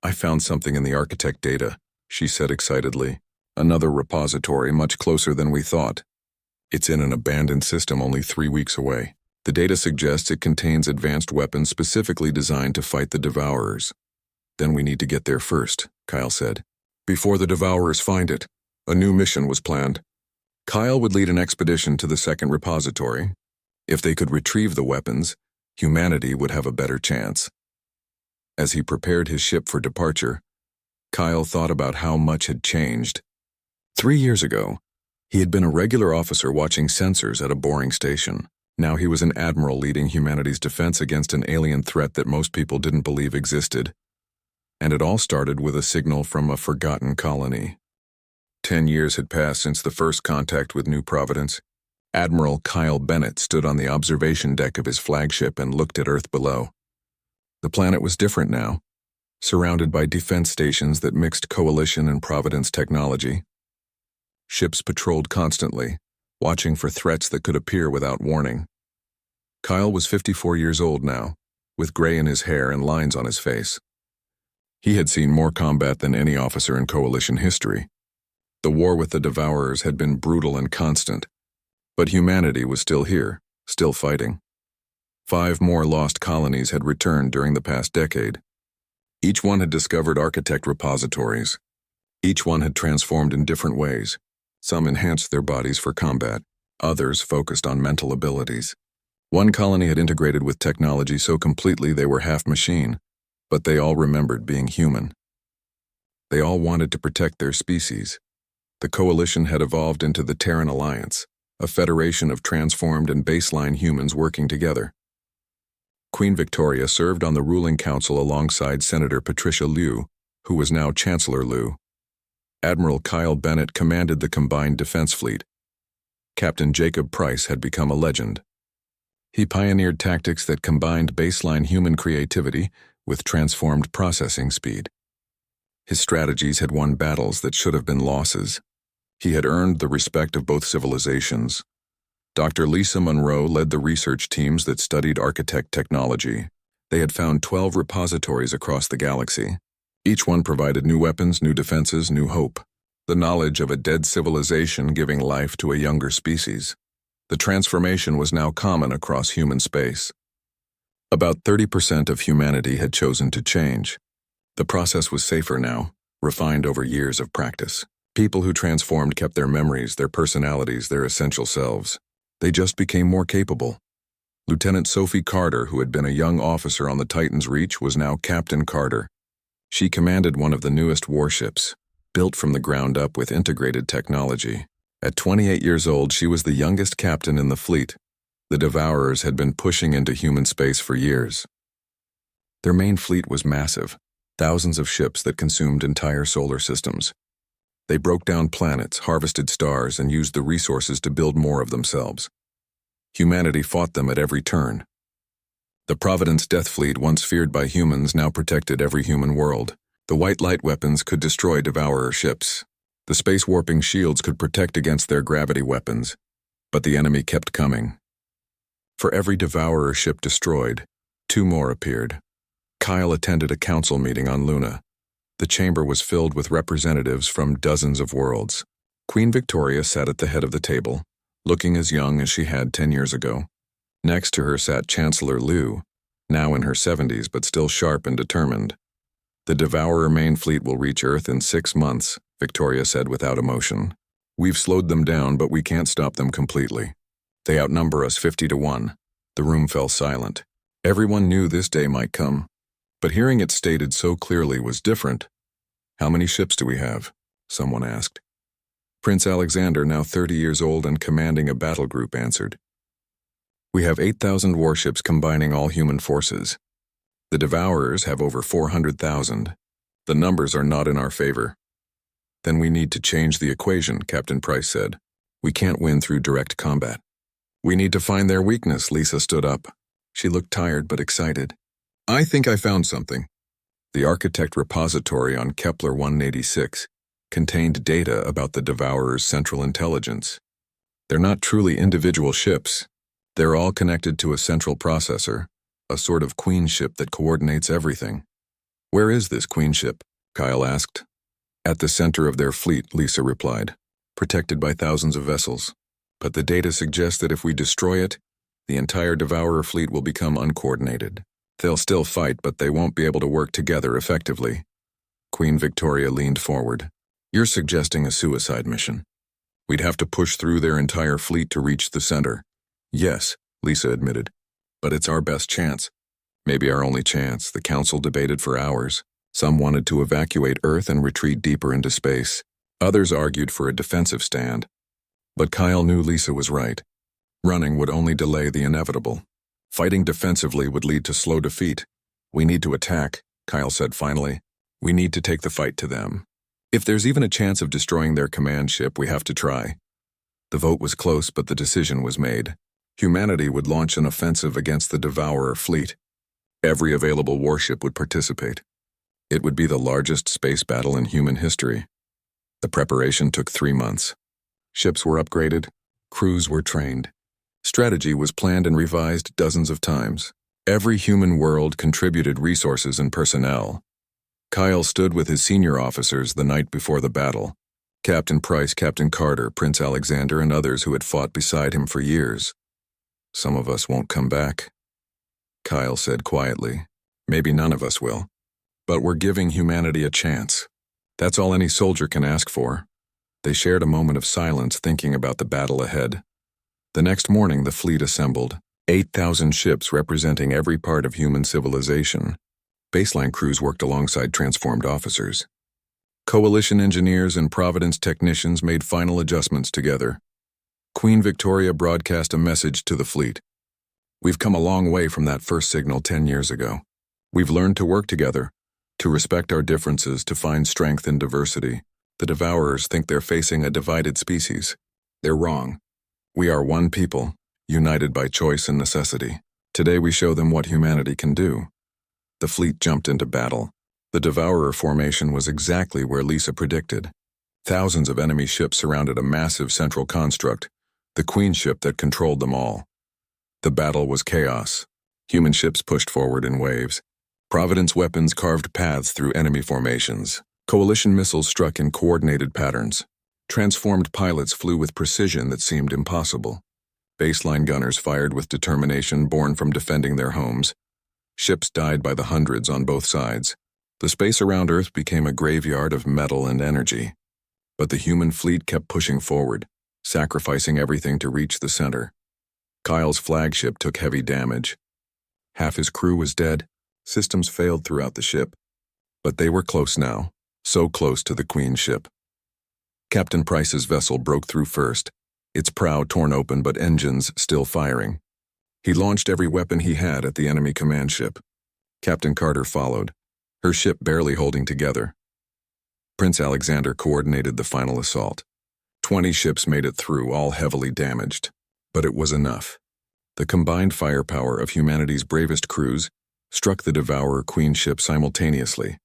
"I found something in the Architect data," she said excitedly. "Another repository much closer than we thought. It's in an abandoned system only 3 weeks away. The data suggests it contains advanced weapons specifically designed to fight the Devourers." "Then we need to get there first," Kyle said. "Before the Devourers find it." A new mission was planned. Kyle would lead an expedition to the second repository. If they could retrieve the weapons, humanity would have a better chance. As he prepared his ship for departure, Kyle thought about how much had changed. 3 years ago, he had been a regular officer watching sensors at a boring station. Now he was an admiral leading humanity's defense against an alien threat that most people didn't believe existed. And it all started with a signal from a forgotten colony. 10 years had passed since the first contact with New Providence. Admiral Kyle Bennett stood on the observation deck of his flagship and looked at Earth below. The planet was different now, surrounded by defense stations that mixed Coalition and Providence technology. Ships patrolled constantly, watching for threats that could appear without warning. Kyle was 54 years old now, with gray in his hair and lines on his face. He had seen more combat than any officer in Coalition history. The war with the Devourers had been brutal and constant, but humanity was still here, still fighting. 5 more lost colonies had returned during the past decade. Each one had discovered architect repositories. Each one had transformed in different ways. Some enhanced their bodies for combat, others focused on mental abilities. One colony had integrated with technology so completely they were half machine, but they all remembered being human. They all wanted to protect their species. The Coalition had evolved into the Terran Alliance, a federation of transformed and baseline humans working together. Queen Victoria served on the ruling council alongside Senator Patricia Liu, who was now Chancellor Liu. Admiral Kyle Bennett commanded the combined defense fleet. Captain Jacob Price had become a legend. He pioneered tactics that combined baseline human creativity with transformed processing speed. His strategies had won battles that should have been losses. He had earned the respect of both civilizations. Dr. Lisa Monroe led the research teams that studied architect technology. They had found 12 repositories across the galaxy. Each one provided new weapons, new defenses, new hope. The knowledge of a dead civilization giving life to a younger species. The transformation was now common across human space. About 30% of humanity had chosen to change. The process was safer now, refined over years of practice. People who transformed kept their memories, their personalities, their essential selves. They just became more capable. Lieutenant Sophie Carter, who had been a young officer on the Titan's Reach, was now Captain Carter. She commanded one of the newest warships, built from the ground up with integrated technology. At 28 years old, she was the youngest captain in the fleet. The Devourers had been pushing into human space for years. Their main fleet was massive, thousands of ships that consumed entire solar systems. They broke down planets, harvested stars, and used the resources to build more of themselves. Humanity fought them at every turn. The Providence Death Fleet, once feared by humans, now protected every human world. The white light weapons could destroy Devourer ships. The space warping shields could protect against their gravity weapons, but the enemy kept coming. For every Devourer ship destroyed, 2 more appeared. Kyle attended a council meeting on Luna. The chamber was filled with representatives from dozens of worlds. Queen Victoria sat at the head of the table, looking as young as she had 10 years ago. Next to her sat Chancellor Liu, now in her 70s but still sharp and determined. The Devourer main fleet will reach Earth in 6 months, Victoria said without emotion. We've slowed them down, but we can't stop them completely. They outnumber us 50 to 1. The room fell silent. Everyone knew this day might come. But hearing it stated so clearly was different. How many ships do we have? Someone asked. Prince Alexander, now 30 years old and commanding a battle group, answered. We have 8,000 warships combining all human forces. The Devourers have over 400,000. The numbers are not in our favor. Then we need to change the equation, Captain Price said. We can't win through direct combat. We need to find their weakness, Lisa stood up. She looked tired but excited. I think I found something. The architect repository on Kepler 186 contained data about the Devourer's central intelligence. They're not truly individual ships. They're all connected to a central processor, a sort of queenship that coordinates everything. Where is this queenship? Kyle asked. At the center of their fleet, Lisa replied, protected by thousands of vessels. But the data suggests that if we destroy it, the entire Devourer fleet will become uncoordinated. They'll still fight, but they won't be able to work together effectively. Queen Victoria leaned forward. You're suggesting a suicide mission. We'd have to push through their entire fleet to reach the center. Yes, Lisa admitted. But it's our best chance. Maybe our only chance. The council debated for hours. Some wanted to evacuate Earth and retreat deeper into space. Others argued for a defensive stand. But Kyle knew Lisa was right. Running would only delay the inevitable. Fighting defensively would lead to slow defeat. We need to attack, Kyle said finally. We need to take the fight to them. If there's even a chance of destroying their command ship, we have to try. The vote was close, but the decision was made. Humanity would launch an offensive against the Devourer fleet. Every available warship would participate. It would be the largest space battle in human history. The preparation took 3 months. Ships were upgraded, Crews were trained. Strategy was planned and revised dozens of times. Every human world contributed resources and personnel. Kyle stood with his senior officers the night before the battle. Captain Price, Captain Carter, Prince Alexander, and others who had fought beside him for years. "Some of us won't come back," Kyle said quietly. "Maybe none of us will. But we're giving humanity a chance. That's all any soldier can ask for." They shared a moment of silence thinking about the battle ahead. The next morning, the fleet assembled. 8,000 ships representing every part of human civilization. Baseline crews worked alongside transformed officers. Coalition engineers and Providence technicians made final adjustments together. Queen Victoria broadcast a message to the fleet. "We've come a long way from that first signal 10 years ago. We've learned to work together, to respect our differences, to find strength in diversity. The Devourers think they're facing a divided species. They're wrong. We are one people, united by choice and necessity. Today we show them what humanity can do." The fleet jumped into battle. The Devourer formation was exactly where Lisa predicted. Thousands of enemy ships surrounded a massive central construct, the Queen ship that controlled them all. The battle was chaos. Human ships pushed forward in waves. Providence weapons carved paths through enemy formations. Coalition missiles struck in coordinated patterns. Transformed pilots flew with precision that seemed impossible. Baseline gunners fired with determination born from defending their homes. Ships died by the hundreds on both sides. The space around Earth became a graveyard of metal and energy. But the human fleet kept pushing forward, sacrificing everything to reach the center. Kyle's flagship took heavy damage. Half his crew was dead. Systems failed throughout the ship. But they were close now, so close to the Queen ship. Captain Price's vessel broke through first, its prow torn open but engines still firing. He launched every weapon he had at the enemy command ship. Captain Carter followed, her ship barely holding together. Prince Alexander coordinated the final assault. 20 ships made it through, all heavily damaged. But it was enough. The combined firepower of humanity's bravest crews struck the Devourer Queen ship simultaneously.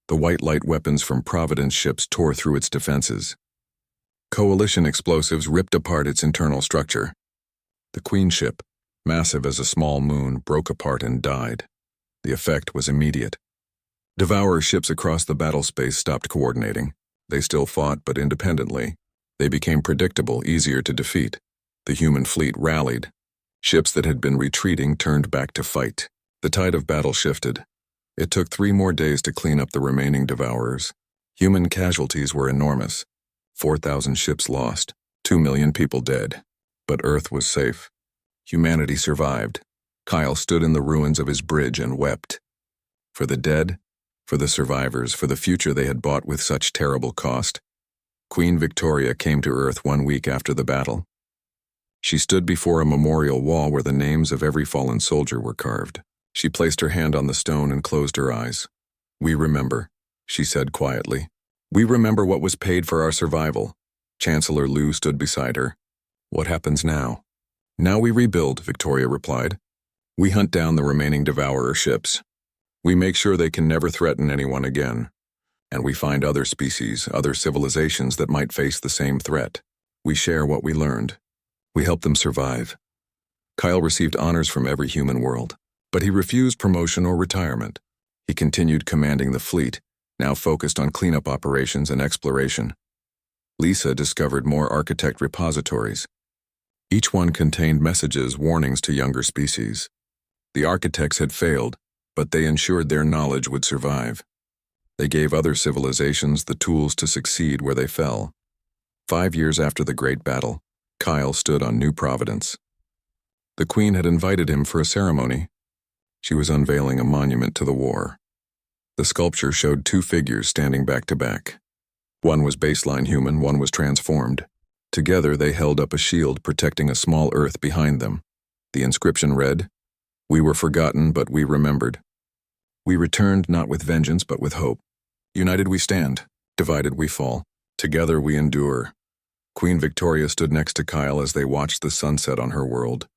The white light weapons from Providence ships tore through its defenses. Coalition explosives ripped apart its internal structure. The Queen ship, massive as a small moon, broke apart and died. The effect was immediate. Devourer ships across the battle space stopped coordinating. They still fought, but independently. They became predictable, easier to defeat. The human fleet rallied. Ships that had been retreating turned back to fight. The tide of battle shifted. It took 3 more days to clean up the remaining Devourers. Human casualties were enormous. 4,000 ships lost, 2 million people dead. But Earth was safe. Humanity survived. Kyle stood in the ruins of his bridge and wept. For the dead, for the survivors, for the future they had bought with such terrible cost. Queen Victoria came to Earth 1 week after the battle. She stood before a memorial wall where the names of every fallen soldier were carved. She placed her hand on the stone and closed her eyes. "We remember," she said quietly. "We remember what was paid for our survival." Chancellor Liu stood beside her. "What happens now?" "Now we rebuild," Victoria replied. "We hunt down the remaining Devourer ships. We make sure they can never threaten anyone again. And we find other species, other civilizations that might face the same threat. We share what we learned. We help them survive." Kyle received honors from every human world, but he refused promotion or retirement. He continued commanding the fleet, now focused on cleanup operations and exploration. Lisa discovered more architect repositories. Each one contained messages, warnings to younger species. The architects had failed, but they ensured their knowledge would survive. They gave other civilizations the tools to succeed where they fell. 5 years after the Great Battle, Kyle stood on New Providence. The Queen had invited him for a ceremony. She was unveiling a monument to the war. The sculpture showed 2 figures standing back to back. One was baseline human, one was transformed. Together they held up a shield protecting a small Earth behind them. The inscription read, "We were forgotten, but we remembered. We returned not with vengeance, but with hope. United we stand, divided we fall. Together we endure." Queen Victoria stood next to Kyle as they watched the sunset on her world.